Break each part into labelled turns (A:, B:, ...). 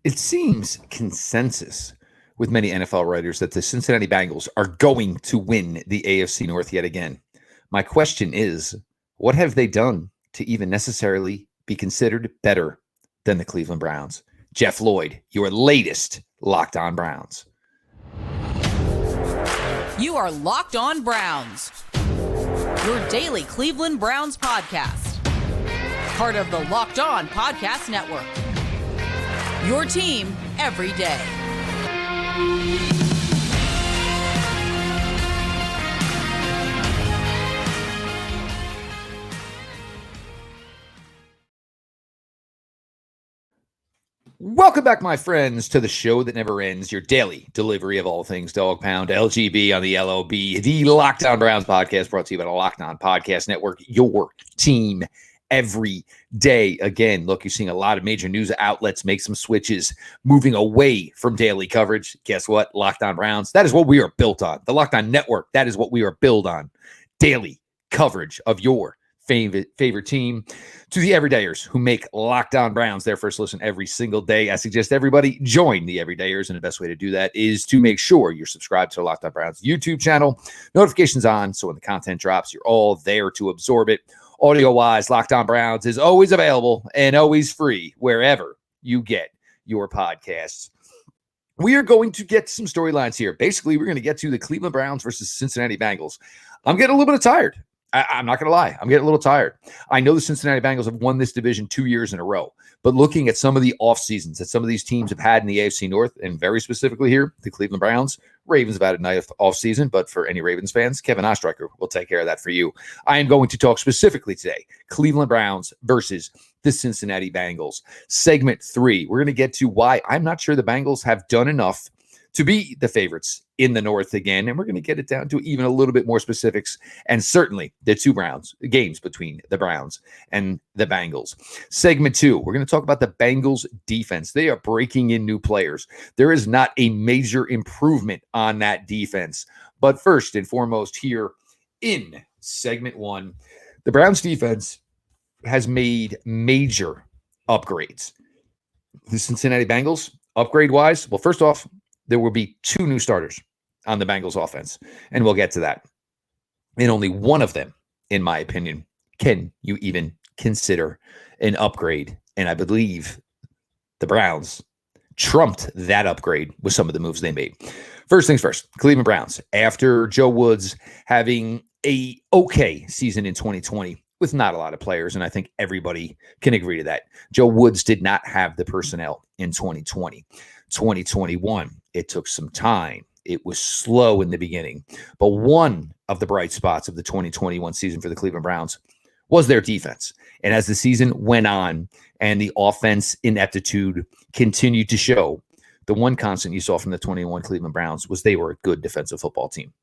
A: It seems consensus with many NFL writers that the Cincinnati Bengals are going to win the AFC North yet again. My question is, what have they done to even necessarily be considered better than the Cleveland Browns? Jeff Lloyd, your latest Locked On Browns.
B: You are Locked On Browns, your daily Cleveland Browns podcast. Part of the Locked On Podcast Network. Your team every day.
A: Welcome back, my friends, to the show that never ends, your daily delivery of all things Dog Pound, LGB on the LOB, the Locked On Browns podcast brought to you by the Locked On Podcast Network, your team every day. Again, look, you're seeing a lot of major news outlets make some switches, moving away from daily coverage. Guess what? Locked On Browns, that is what we are built on. The Locked On Network, that is what we are built on. Daily coverage of your favorite team. To the everydayers who make Locked On Browns their first listen every single day, I suggest everybody join the everydayers, and the best way to do that is to make sure you're subscribed to the Locked On Browns YouTube channel, notifications on, so when the content drops, you're all there to absorb it. Audio-wise, Locked On Browns is always available and always free wherever you get your podcasts. We are going to get some storylines here. Basically, we're going to get to the Cleveland Browns versus Cincinnati Bengals. I'm getting a little bit tired. I'm not going to lie. I'm getting a little tired. I know the Cincinnati Bengals have won this division 2 years in a row, but looking at some of the off seasons that some of these teams have had in the AFC North, and very specifically here, the Cleveland Browns, Ravens have had a nice off season, but for any Ravens fans, Kevin Ostreicher will take care of that for you. I am going to talk specifically today, Cleveland Browns versus the Cincinnati Bengals. Segment 3, we're going to get to why I'm not sure the Bengals have done enough to be the favorites in the North again. And we're going to get it down to even a little bit more specifics. And certainly the games between the Browns and the Bengals. Segment 2, we're going to talk about the Bengals defense. They are breaking in new players. There is not a major improvement on that defense. But first and foremost here in segment 1, the Browns defense has made major upgrades. The Cincinnati Bengals, upgrade-wise, well, first off, there will be 2 new starters on the Bengals offense, and we'll get to that. And only one of them, in my opinion, can you even consider an upgrade. And I believe the Browns trumped that upgrade with some of the moves they made. First things first, Cleveland Browns. After Joe Woods having a okay season in 2020 with not a lot of players, and I think everybody can agree to that, Joe Woods did not have the personnel in 2020. 2021, it took some time. It was slow in the beginning. But one of the bright spots of the 2021 season for the Cleveland Browns was their defense. And as the season went on and the offense ineptitude continued to show, the one constant you saw from the 21 Cleveland Browns was they were a good defensive football team.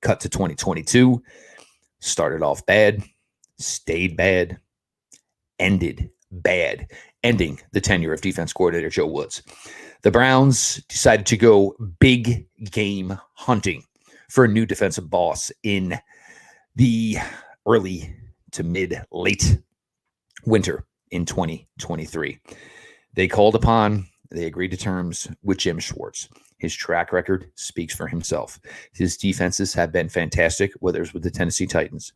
A: Cut to 2022, started off bad, stayed bad, ended bad, ending the tenure of defense coordinator Joe Woods. The Browns decided to go big game hunting for a new defensive boss in the early to late winter in 2023. They agreed to terms with Jim Schwartz. His track record speaks for himself. His defenses have been fantastic, whether it's with the Tennessee Titans,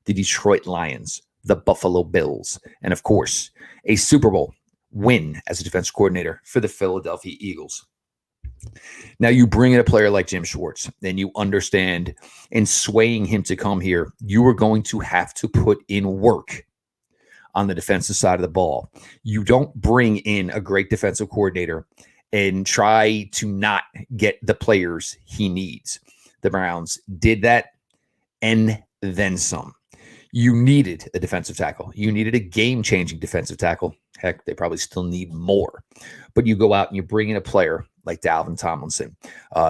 A: the Detroit Lions, the Buffalo Bills, and of course, a Super Bowl win as a defense coordinator for the Philadelphia Eagles. Now you bring in a player like Jim Schwartz, and you understand in swaying him to come here, you are going to have to put in work on the defensive side of the ball. You don't bring in a great defensive coordinator and try to not get the players he needs. The Browns did that and then some. You needed a defensive tackle. You needed a game-changing defensive tackle. Heck, they probably still need more. But you go out and you bring in a player like Dalvin Tomlinson.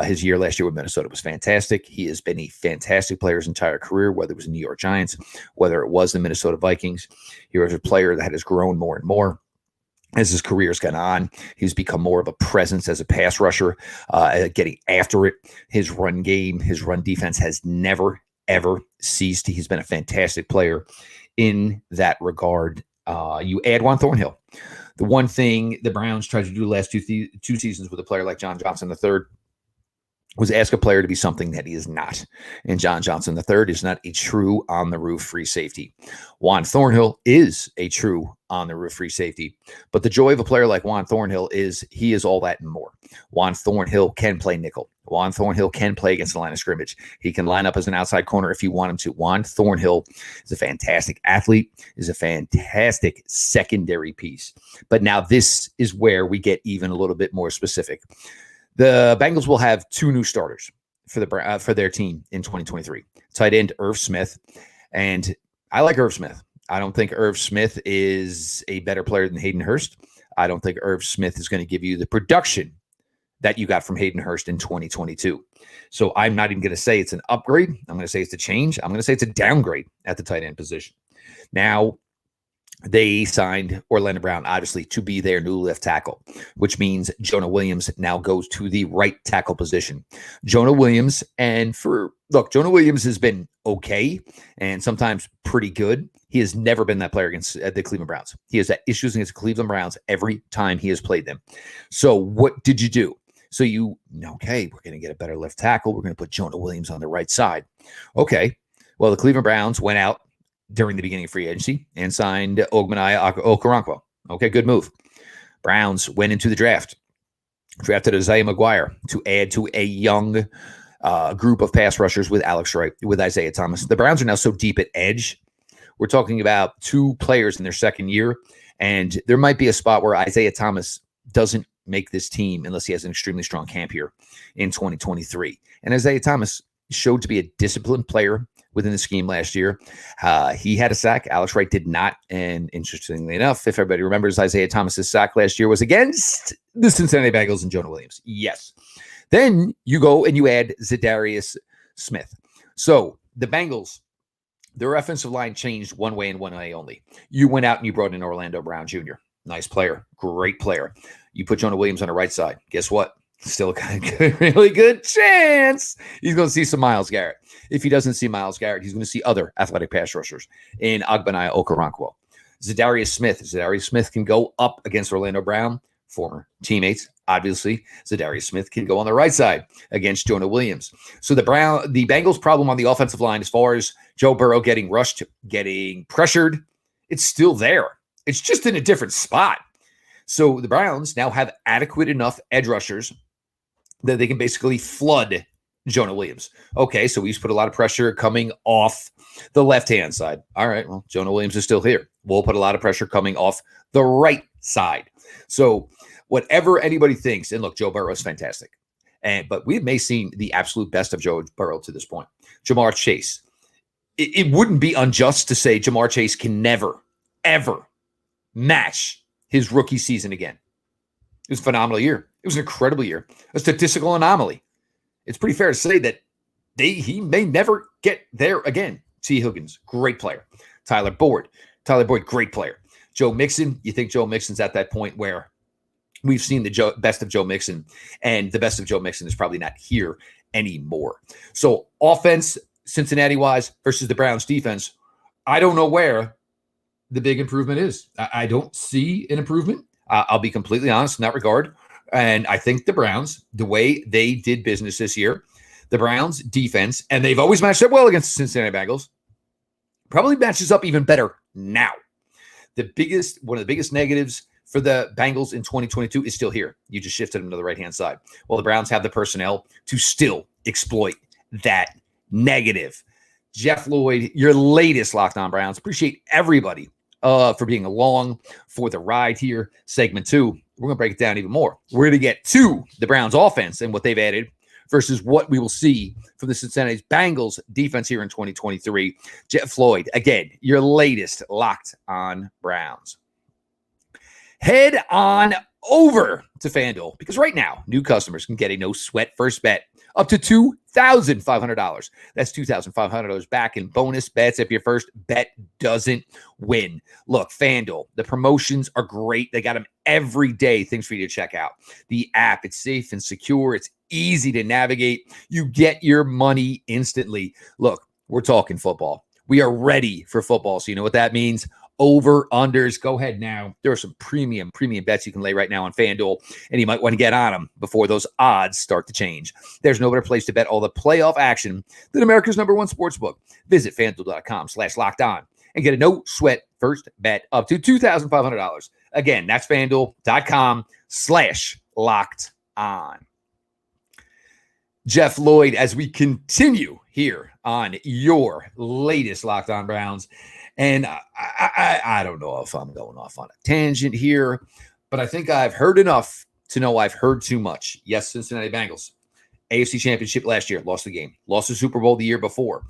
A: His year last year with Minnesota was fantastic. He has been a fantastic player his entire career, whether it was the New York Giants, whether it was the Minnesota Vikings. He was a player that has grown more and more as his career's gone on. He's become more of a presence as a pass rusher, getting after it. His run game, his run defense has never, ever ceased. He's been a fantastic player in that regard. You add Juan Thornhill. The one thing the Browns tried to do the last two seasons with a player like John Johnson III was ask a player to be something that he is not. And John Johnson III is not a true on-the-roof free safety. Juan Thornhill is a true on-the-roof free safety. But the joy of a player like Juan Thornhill is he is all that and more. Juan Thornhill can play nickel. Juan Thornhill can play against the line of scrimmage. He can line up as an outside corner if you want him to. Juan Thornhill is a fantastic athlete, is a fantastic secondary piece. But now this is where we get even a little bit more specific. The Bengals will have 2 new starters for their team in 2023. Tight end Irv Smith, and I like Irv Smith. I don't think Irv Smith is a better player than Hayden Hurst. I don't think Irv Smith is going to give you the production that you got from Hayden Hurst in 2022. So I'm not even going to say it's an upgrade. I'm going to say it's a change. I'm going to say it's a downgrade at the tight end position. Now, they signed Oralando Brown, obviously, to be their new left tackle, which means Jonah Williams now goes to the right tackle position. Jonah Williams has been okay and sometimes pretty good. He has never been that player against the Cleveland Browns. He has had issues against the Cleveland Browns every time he has played them. So what did you do? So we're going to get a better left tackle. We're going to put Jonah Williams on the right side. Okay. Well, the Cleveland Browns went out during the beginning of free agency and signed Ogbenaya Okoronkwo. Okay, good move. Browns went into the draft, drafted Isaiah McGuire to add to a young group of pass rushers with Alex Wright, with Isaiah Thomas. The Browns are now so deep at edge. We're talking about 2 players in their second year, and there might be a spot where Isaiah Thomas doesn't make this team unless he has an extremely strong camp here in 2023. And Isaiah Thomas showed to be a disciplined player within the scheme last year. He had a sack. Alex Wright did not. And interestingly enough, if everybody remembers, Isaiah Thomas's sack last year was against the Cincinnati Bengals and Jonah Williams. Yes. Then you go and you add Zadarius Smith. So the Bengals, their offensive line changed one way and one way only. You went out and you brought in Oralando Brown Jr. Nice player. Great player. You put Jonah Williams on the right side. Guess what? Still a really good chance he's going to see some Myles Garrett. If he doesn't see Myles Garrett, he's going to see other athletic pass rushers in Ogbenaya Okoronkwo. Zadarius Smith can go up against Oralando Brown, former teammates. Obviously, Zadarius Smith can go on the right side against Jonah Williams. So the Bengals' problem on the offensive line, as far as Joe Burrow getting rushed, getting pressured, it's still there. It's just in a different spot. So the Browns now have adequate enough edge rushers that they can basically flood Jonah Williams. Okay, so he's put a lot of pressure coming off the left-hand side. All right, well, Jonah Williams is still here. We'll put a lot of pressure coming off the right side. So whatever anybody thinks, and look, Joe Burrow is fantastic. But we may have seen the absolute best of Joe Burrow to this point. Jamar Chase. It wouldn't be unjust to say Jamar Chase can never, ever match his rookie season again. It was a phenomenal year. It was an incredible year. A statistical anomaly. It's pretty fair to say that he may never get there again. T. Higgins, great player. Tyler Boyd, great player. Joe Mixon, you think Joe Mixon's at that point where we've seen the best of Joe Mixon, and the best of Joe Mixon is probably not here anymore. So offense, Cincinnati-wise versus the Browns defense, I don't know where the big improvement is. I don't see an improvement. I'll be completely honest in that regard. And I think the Browns, the way they did business this year, the Browns defense, and they've always matched up well against the Cincinnati Bengals, probably matches up even better now. One of the biggest negatives for the Bengals in 2022 is still here. You just shifted them to the right-hand side. Well, the Browns have the personnel to still exploit that negative. Jeff Lloyd, your latest Locked On Browns. Appreciate everybody for being along for the ride here. Segment 2, we're going to break it down even more. We're going to get to the Browns offense and what they've added versus what we will see from the Cincinnati Bengals defense here in 2023. Jeff Lloyd, again, your latest Locked On Browns. Head on over to FanDuel, because right now, new customers can get a no-sweat first bet up to $2,500. That's $2,500 back in bonus bets if your first bet doesn't win. Look, FanDuel, the promotions are great. They got them every day. Things for you to check out. The app, it's safe and secure. It's easy to navigate. You get your money instantly. Look, we're talking football. We are ready for football. So you know what that means? over-unders. Go ahead now. There are some premium bets you can lay right now on FanDuel, and you might want to get on them before those odds start to change. There's no better place to bet all the playoff action than America's #1 sportsbook. Visit FanDuel.com/lockedon and get a no-sweat first bet up to $2,500. Again, that's FanDuel.com/lockedon. Jeff Lloyd, as we continue here on your latest Locked On Browns. And I don't know if I'm going off on a tangent here, but I think I've heard enough to know I've heard too much. Yes, Cincinnati Bengals, AFC Championship last year, lost the game, lost the Super Bowl the year before.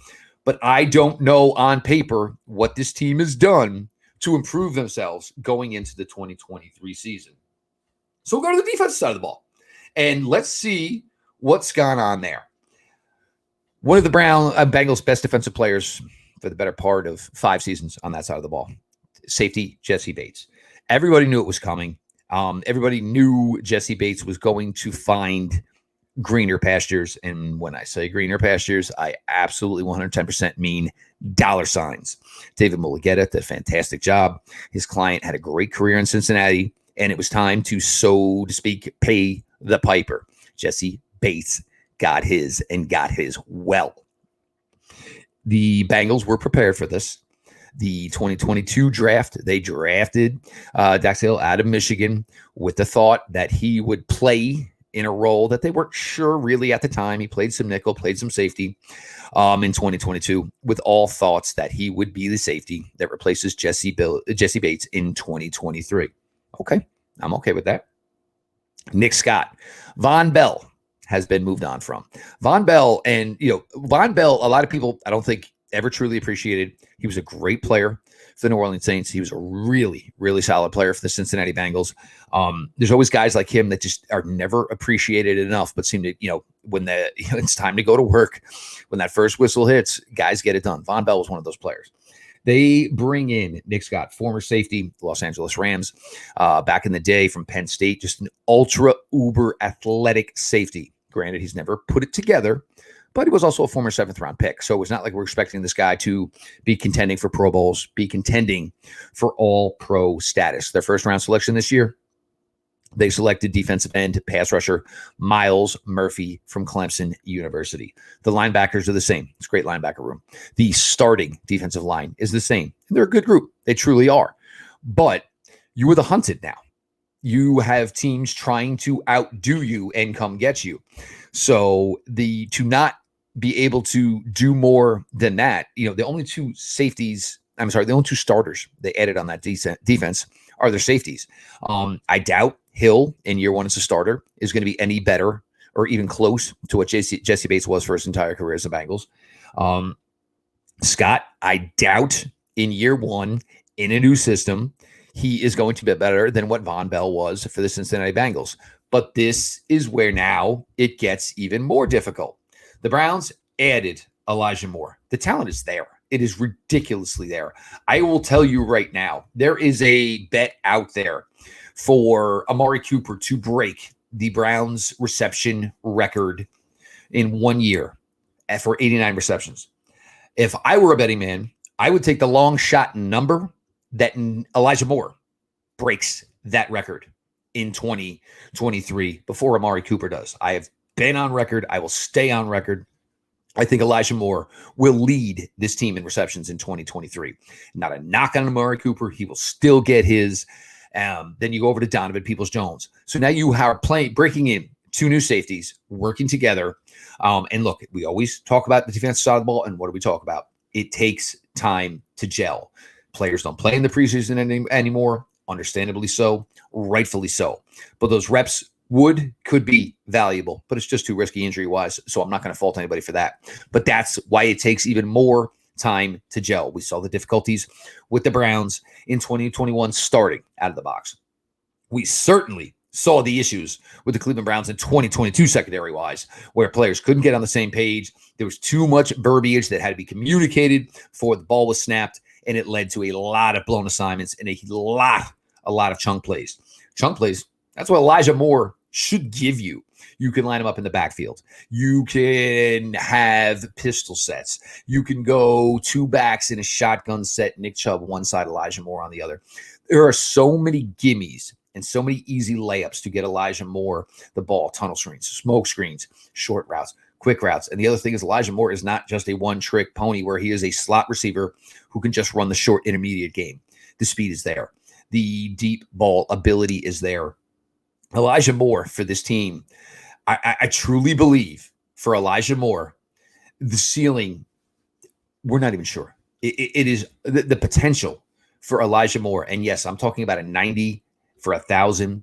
A: But I don't know on paper what this team has done to improve themselves going into the 2023 season. So we'll go to the defensive side of the ball, and let's see what's gone on there. One of the Bengals' best defensive players for the better part of 5 seasons on that side of the ball, safety Jessie Bates. Everybody knew it was coming. Everybody knew Jessie Bates was going to find greener pastures. And when I say greener pastures, I absolutely 110% mean dollar signs. David Mulligetta did a fantastic job. His client had a great career in Cincinnati, and it was time to, so to speak, pay the piper. Jessie Bates got his, and got his well. The Bengals were prepared for this. The 2022 draft, they drafted Dax Hill out of Michigan with the thought that he would play in a role that they weren't sure really at the time. He played some nickel, played some safety in 2022, with all thoughts that he would be the safety that replaces Jessie Bates in 2023. Okay, I'm okay with that. Nick Scott, Von Bell has been moved on from. Von Bell, a lot of people, I don't think, ever truly appreciated. He was a great player for the New Orleans Saints. He was a really, really solid player for the Cincinnati Bengals. There's always guys like him that just are never appreciated enough, but seem to, when it's time to go to work, when that first whistle hits, guys get it done. Von Bell was one of those players. They bring in Nick Scott, former safety, Los Angeles Rams, back in the day from Penn State, just an ultra uber athletic safety. Granted, he's never put it together, but he was also a former 7th-round pick. So it was not like we're expecting this guy to be contending for Pro Bowls, be contending for all-pro status. Their first-round selection this year, they selected defensive end pass rusher Myles Murphy from Clemson University. The linebackers are the same. It's a great linebacker room. The starting defensive line is the same. They're a good group. They truly are. But you are the hunted now. You have teams trying to outdo you and come get you. So to not be able to do more than that, the only two starters they added on that defense are their safeties. I doubt Hill in year 1 as a starter is going to be any better or even close to what Jessie Bates was for his entire career as the Bengals. Scott, I doubt in year 1 in a new system, he is going to be better than what Von Bell was for the Cincinnati Bengals. But this is where now it gets even more difficult. The Browns added Elijah Moore. The talent is there. It is ridiculously there. I will tell you right now, there is a bet out there for Amari Cooper to break the Browns reception record in 1 year for 89 receptions. If I were a betting man, I would take the long shot number that Elijah Moore breaks that record in 2023 before Amari Cooper does. I have been on record. I will stay on record. I think Elijah Moore will lead this team in receptions in 2023. Not a knock on Amari Cooper. He will still get his. Then you go over to Donovan Peoples-Jones. So now you are breaking in 2 new safeties, working together. And look, we always talk about the defensive side of the ball, and what do we talk about? It takes time to gel. Players don't play in the preseason anymore, understandably so, rightfully so. But those reps could be valuable, but it's just too risky injury-wise, so I'm not going to fault anybody for that. But that's why it takes even more time to gel. We saw the difficulties with the Browns in 2021 starting out of the box. We certainly saw the issues with the Cleveland Browns in 2022 secondary-wise, where players couldn't get on the same page. There was too much verbiage that had to be communicated before the ball was snapped, and it led to a lot of blown assignments and a lot of chunk plays. Chunk plays, that's what Elijah Moore should give you. You can line them up in the backfield. You can have pistol sets. You can go 2 backs in a shotgun set, Nick Chubb one side, Elijah Moore on the other. There are so many gimmies and so many easy layups to get Elijah Moore the ball. Tunnel screens, smoke screens, short routes, quick routes. And the other thing is Elijah Moore is not just a one-trick pony where he is a slot receiver who can just run the short intermediate game. The speed is there. The deep ball ability is there. Elijah Moore for this team, I truly believe for Elijah Moore, the ceiling, we're not even sure. It is the potential for Elijah Moore. And yes, I'm talking about a 90 for 1,000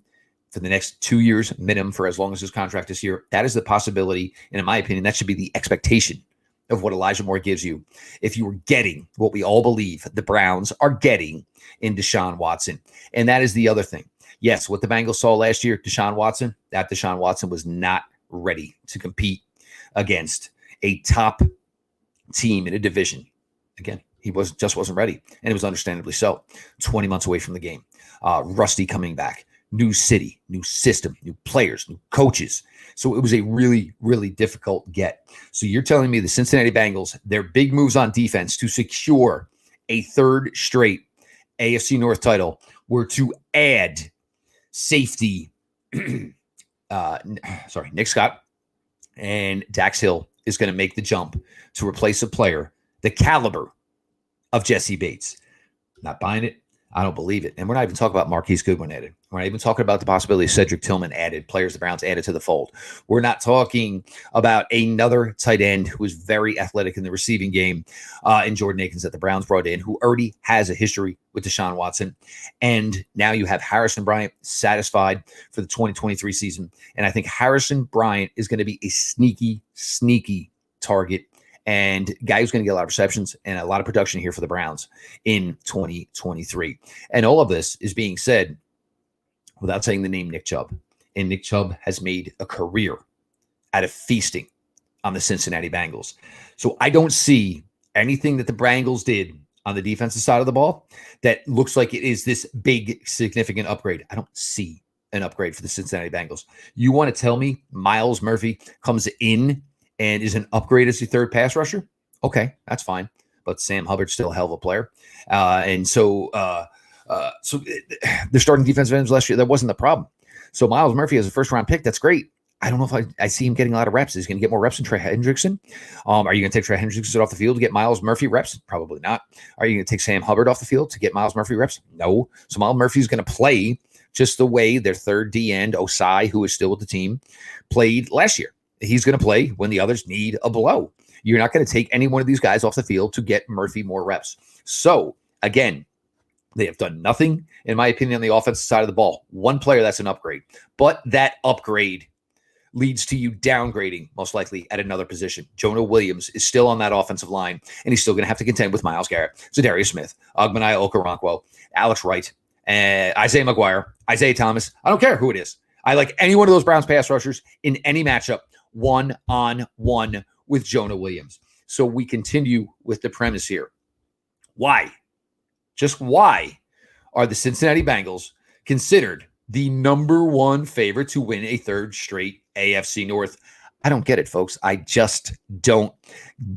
A: for the next 2 years minimum for as long as his contract is here. That is the possibility. And in my opinion, that should be the expectation of what Elijah Moore gives you. If you were getting what we all believe the Browns are getting in Deshaun Watson. And that is the other thing. Yes, what the Bengals saw last year, Deshaun Watson was not ready to compete against a top team in a division. Again, he just wasn't ready, and it was understandably so. 20 months away from the game. Rusty coming back. New city, new system, new players, new coaches. So it was a really, really difficult get. So you're telling me the Cincinnati Bengals, their big moves on defense to secure a 3rd straight AFC North title were to add safety, Nick Scott, and Dax Hill is going to make the jump to replace a player the caliber of Jessie Bates. Not buying it. I don't believe it. And we're not even talking about Marquise Goodwin added. We're not even talking about the possibility of Cedric Tillman added, players the Browns added to the fold. We're not talking about another tight end who is very athletic in the receiving game in Jordan Akins that the Browns brought in, who already has a history with Deshaun Watson. And now you have Harrison Bryant satisfied for the 2023 season. And I think Harrison Bryant is going to be a sneaky, sneaky target and guy who's going to get a lot of receptions and a lot of production here for the Browns in 2023. And all of this is being said without saying the name Nick Chubb. And Nick Chubb has made a career out of feasting on the Cincinnati Bengals. So I don't see anything that the Bengals did on the defensive side of the ball that looks like it is this big, significant upgrade. I don't see an upgrade for the Cincinnati Bengals. You want to tell me Myles Murphy comes in and is an upgrade as the 3rd pass rusher? Okay, that's fine. But Sam Hubbard's still a hell of a player. So the starting defensive ends last year, that wasn't the problem. So Myles Murphy as a 1st-round pick, that's great. I don't know if I see him getting a lot of reps. Is he going to get more reps than Trey Hendrickson? Are you going to take Trey Hendrickson off the field to get Myles Murphy reps? Probably not. Are you going to take Sam Hubbard off the field to get Myles Murphy reps? No. So Myles Murphy is going to play just the way their 3rd D end, Osai, who is still with the team, played last year. He's going to play when the others need a blow. You're not going to take any one of these guys off the field to get Murphy more reps. So, again, they have done nothing, in my opinion, on the offensive side of the ball. One player, that's an upgrade. But that upgrade leads to you downgrading, most likely, at another position. Jonah Williams is still on that offensive line, and he's still going to have to contend with Myles Garrett, Zadarius Smith, Ogmenaya Okoronkwo, Alex Wright, Isaiah McGuire, Isaiah Thomas. I don't care who it is. I like any one of those Browns pass rushers in any matchup, 1-on-1 with Jonah Williams. So we continue with the premise here. Why? Just why are the Cincinnati Bengals considered the number 1 favorite to win a 3rd straight AFC North? I don't get it, folks. I just don't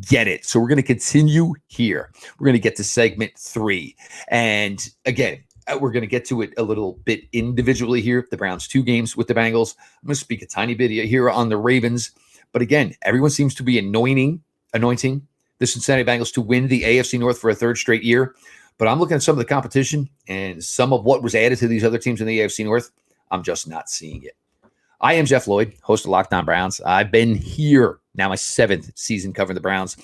A: get it. So we're going to continue here. We're going to get to segment 3. And again, we're going to get to it a little bit individually here. The Browns 2 games with the Bengals. I'm going to speak a tiny bit here on the Ravens. But again, everyone seems to be anointing the Cincinnati Bengals to win the AFC North for a 3rd straight year. But I'm looking at some of the competition and some of what was added to these other teams in the AFC North. I'm just not seeing it. I am Jeff Lloyd, host of Locked On Browns. I've been here now my 7th season covering the Browns.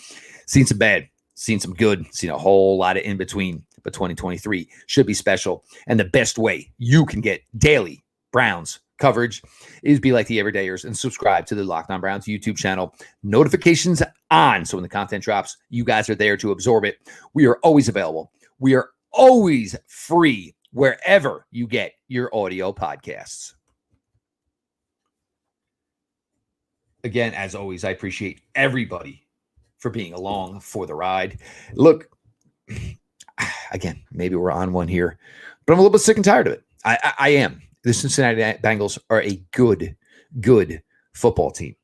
A: Seen some bad, seen some good, seen a whole lot of in between. But 2023 should be special. And the best way you can get daily Browns coverage is be like the everydayers and subscribe to the Locked On Browns YouTube channel. Notifications on. So when the content drops, you guys are there to absorb it. We are always available. We are always free wherever you get your audio podcasts. Again, as always, I appreciate everybody for being along for the ride. Look, again, maybe we're on one here, but I'm a little bit sick and tired of it. I am. The Cincinnati Bengals are a good good football team.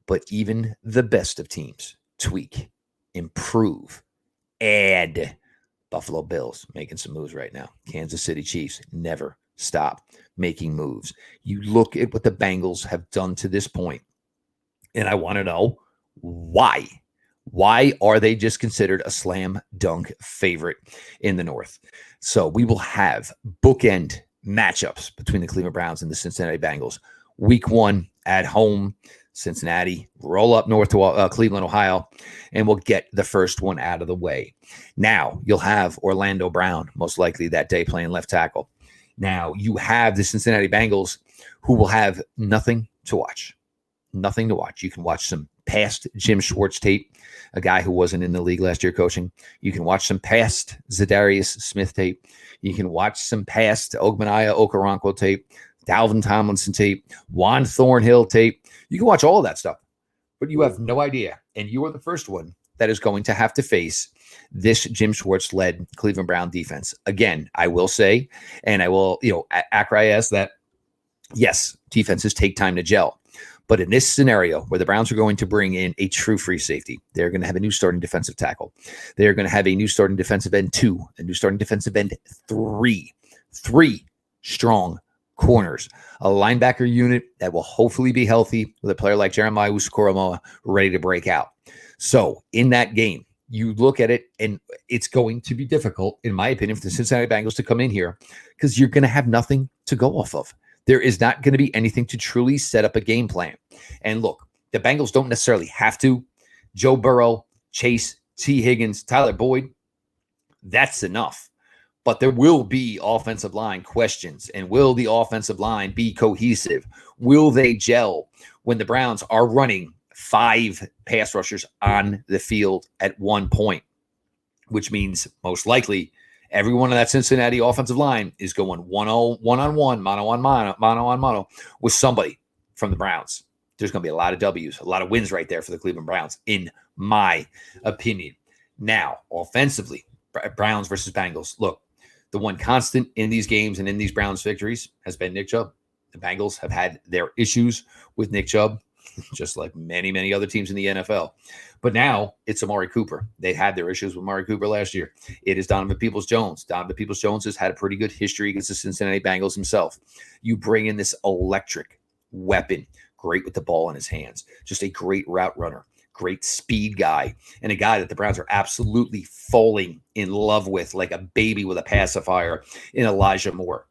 A: But even the best of teams tweak, improve, add. Buffalo Bills making some moves right now. Kansas City Chiefs never stop making moves. You look at what the Bengals have done to this point, and I want to know why. Why are they just considered a slam dunk favorite in the North? So we will have bookend matchups between the Cleveland Browns and the Cincinnati Bengals. Week 1 at home, Cincinnati, roll up north to Cleveland, Ohio, and we'll get the first one out of the way. Now, you'll have Oralando Brown, most likely that day, playing left tackle. Now, you have the Cincinnati Bengals, who will have nothing to watch. Nothing to watch. You can watch some past Jim Schwartz tape, a guy who wasn't in the league last year coaching. You can watch some past Zadarius Smith tape. You can watch some past Ogbenaya Okoronkwo tape, Dalvin Tomlinson tape, Juan Thornhill tape. You can watch all of that stuff, but you have no idea. And you are the first one that is going to have to face this Jim Schwartz-led Cleveland Brown defense. Again, I will say, and I will, acquiesce that, yes, defenses take time to gel. But in this scenario where the Browns are going to bring in a true free safety, they're going to have a new starting defensive tackle. They're going to have a new starting defensive end 2, a new starting defensive end 3 strong corners, a linebacker unit that will hopefully be healthy with a player like Jeremiah Owusu-Koramoah ready to break out. So in that game, you look at it, and it's going to be difficult, in my opinion, for the Cincinnati Bengals to come in here because you're going to have nothing to go off of. There is not going to be anything to truly set up a game plan. And look, the Bengals don't necessarily have to. Joe Burrow, Chase, T. Higgins, Tyler Boyd, that's enough. But there will be offensive line questions. And will the offensive line be cohesive? Will they gel when the Browns are running 5 pass rushers on the field at one point? Which means most likely everyone on that Cincinnati offensive line is going one-on-one, mano with somebody from the Browns. There's going to be a lot of W's, a lot of wins right there for the Cleveland Browns, in my opinion. Now, offensively, Browns versus Bengals. Look, the one constant in these games and in these Browns victories has been Nick Chubb. The Bengals have had their issues with Nick Chubb, just like many, many other teams in the NFL. But now it's Amari Cooper. They had their issues with Amari Cooper last year. It is Donovan Peoples-Jones. Donovan Peoples-Jones has had a pretty good history against the Cincinnati Bengals himself. You bring in this electric weapon, great with the ball in his hands, just a great route runner, great speed guy, and a guy that the Browns are absolutely falling in love with like a baby with a pacifier in Elijah Moore.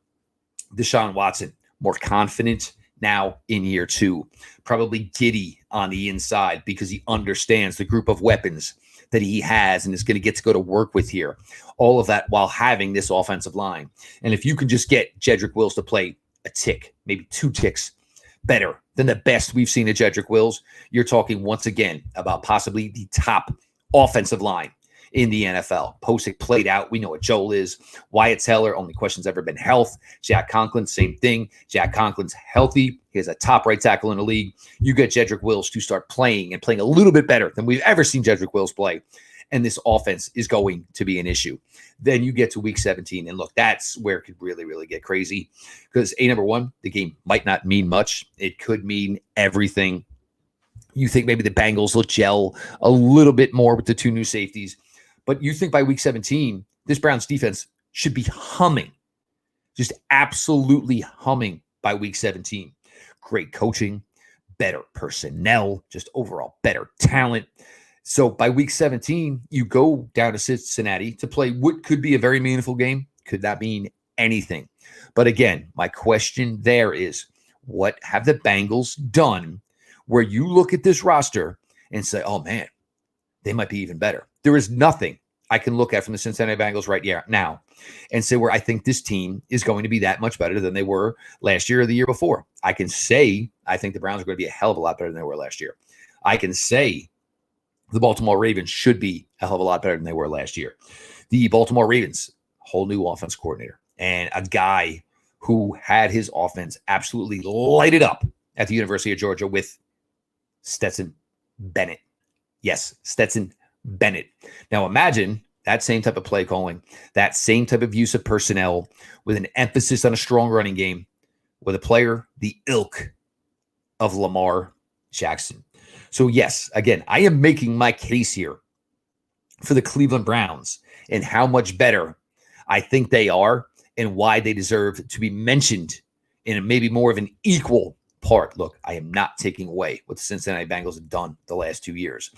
A: Deshaun Watson, more confident now in year 2, probably giddy on the inside because he understands the group of weapons that he has and is going to get to go to work with here. All of that while having this offensive line. And if you could just get Jedrick Wills to play a tick, maybe 2 ticks better than the best we've seen of Jedrick Wills, you're talking once again about possibly the top offensive line in the NFL. Posick played out. We know what Joel is. Wyatt Teller, only question's ever been health. Jack Conklin, same thing. Jack Conklin's healthy. He has a top right tackle in the league. You get Jedrick Wills to start playing and playing a little bit better than we've ever seen Jedrick Wills play, and this offense is going to be an issue. Then you get to week 17, and look, that's where it could really, really get crazy because, number one, the game might not mean much. It could mean everything. You think maybe the Bengals will gel a little bit more with the 2 new safeties. But you think by week 17, this Browns defense should be humming, just absolutely humming by week 17. Great coaching, better personnel, just overall better talent. So by week 17, you go down to Cincinnati to play what could be a very meaningful game. Could that mean anything? But again, my question there is, what have the Bengals done where you look at this roster and say, oh man, they might be even better? There is nothing I can look at from the Cincinnati Bengals right now and say where I think this team is going to be that much better than they were last year or the year before. I can say I think the Browns are going to be a hell of a lot better than they were last year. I can say the Baltimore Ravens should be a hell of a lot better than they were last year. The Baltimore Ravens, whole new offense coordinator, and a guy who had his offense absolutely lighted up at the University of Georgia with Stetson Bennett. Yes, Stetson Bennett. Now imagine that same type of play calling, that same type of use of personnel with an emphasis on a strong running game with a player the ilk of Lamar Jackson. So yes, again, I am making my case here for the Cleveland Browns and how much better I think they are and why they deserve to be mentioned in maybe more of an equal part. Look, I am not taking away what the Cincinnati Bengals have done the last 2 years.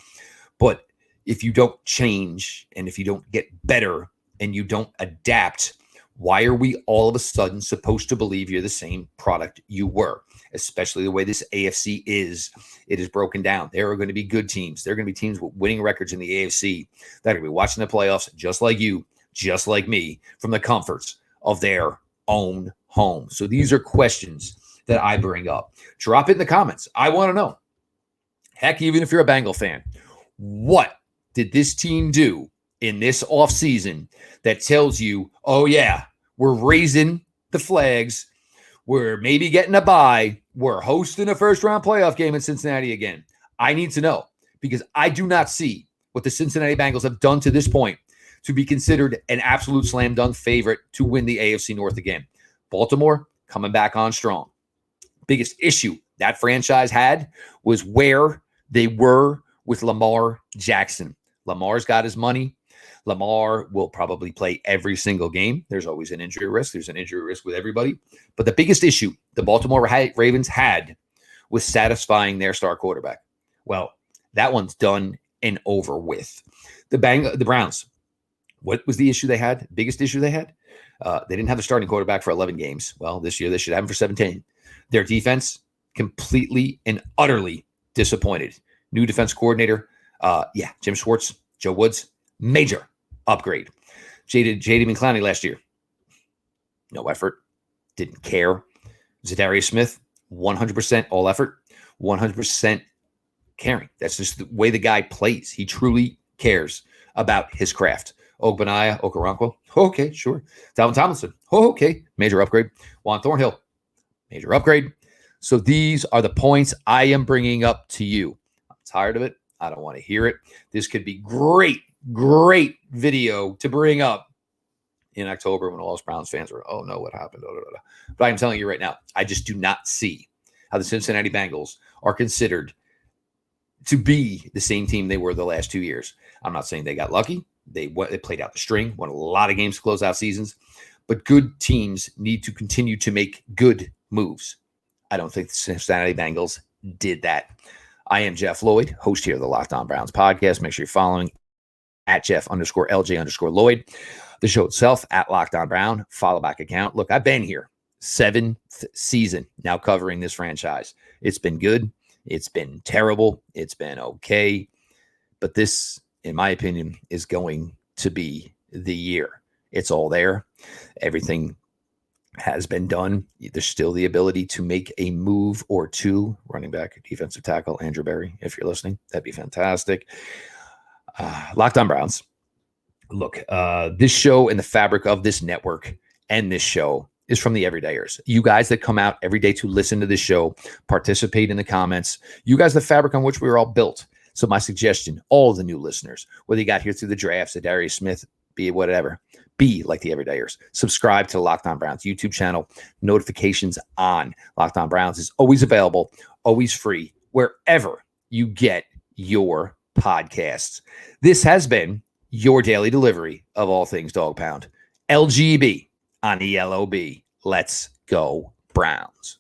A: But if you don't change and if you don't get better and you don't adapt, why are we all of a sudden supposed to believe you're the same product you were? Especially the way this AFC is. It is broken down. There are going to be good teams. There are going to be teams with winning records in the AFC that are going to be watching the playoffs just like you, just like me, from the comforts of their own home. So these are questions that I bring up. Drop it in the comments. I want to know. Heck, even if you're a Bengal fan, what did this team do in this offseason that tells you, oh yeah, we're raising the flags, we're maybe getting a bye, we're hosting a first-round playoff game in Cincinnati again? I need to know, because I do not see what the Cincinnati Bengals have done to this point to be considered an absolute slam dunk favorite to win the AFC North again. Baltimore coming back on strong. Biggest issue that franchise had was where they were with Lamar Jackson. Lamar's got his money. Lamar will probably play every single game. There's always an injury risk. There's an injury risk with everybody. But the biggest issue the Baltimore Ravens had was satisfying their star quarterback. Well, that one's done and over with. The Browns, what was the issue they had? Biggest issue they had? They didn't have a starting quarterback for 11 games. Well, this year they should have him for 17. Their defense, completely and utterly disappointed. New defense coordinator, Jim Schwartz, Joe Woods, major upgrade. J.D. McClowney last year, no effort, didn't care. Zadarius Smith, 100% all effort, 100% caring. That's just the way the guy plays. He truly cares about his craft. Ogbonnia Okoronkwo, okay, sure. Dalvin Tomlinson, okay, major upgrade. Juan Thornhill, major upgrade. So these are the points I am bringing up to you. I'm tired of it. I don't want to hear it. This could be great video to bring up in October when all us Browns fans are, oh no, what happened? But I'm telling you right now, I just do not see how the Cincinnati Bengals are considered to be the same team they were the last 2 years. I'm not saying they got lucky. They played out the string, won a lot of games to close out seasons, but good teams need to continue to make good moves. I don't think the Cincinnati Bengals did that. I am Jeff Lloyd, host here of the Locked On Browns podcast. Make sure you're following at Jeff_LJ_Lloyd. The show itself at Locked On Brown, follow back account. Look, I've been here 7th season now covering this franchise. It's been good. It's been terrible. It's been okay. But this, in my opinion, is going to be the year. It's all there. Everything has been done. There's still the ability to make a move or two. Running back, defensive tackle, Andrew Berry, if you're listening, that'd be fantastic. Locked On Browns. Look, this show and the fabric of this network and this show is from the everydayers. You guys that come out every day to listen to this show, participate in the comments. You guys, the fabric on which we were all built. So my suggestion, all the new listeners, whether you got here through the drafts, Darius Smith, be it whatever, be like the everydayers. Subscribe to the Locked On Browns YouTube channel. Notifications on. Locked On Browns is always available, always free, wherever you get your podcasts. This has been your daily delivery of all things Dog Pound. LGB on the LOB. Let's go Browns.